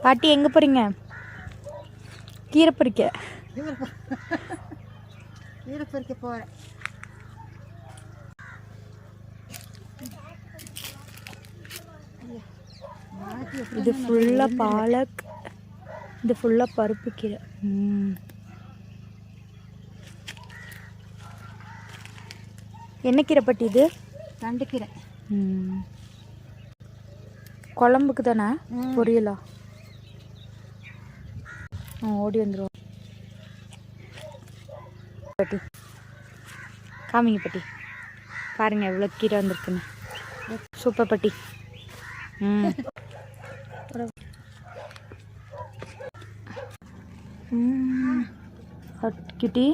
பாட்டி எங்கே போகிறீங்க? கீரை பறிக்க. கீரை பறிக்க போகிறேன். இது ஃபுல்லாக பாலக், இது ஃபுல்லாக பருப்பு கீரை. என்ன கீரை பாட்டி இது? தண்டு கீரை. குழம்புக்கு தானே? பொரியலா? ஓடி வந்துடும் பாட்டி. காமிங்க பாட்டி, பாருங்க எவ்வளோ கீரை வந்திருக்குன்னு. சூப்பர் பாட்டி. கிட்டி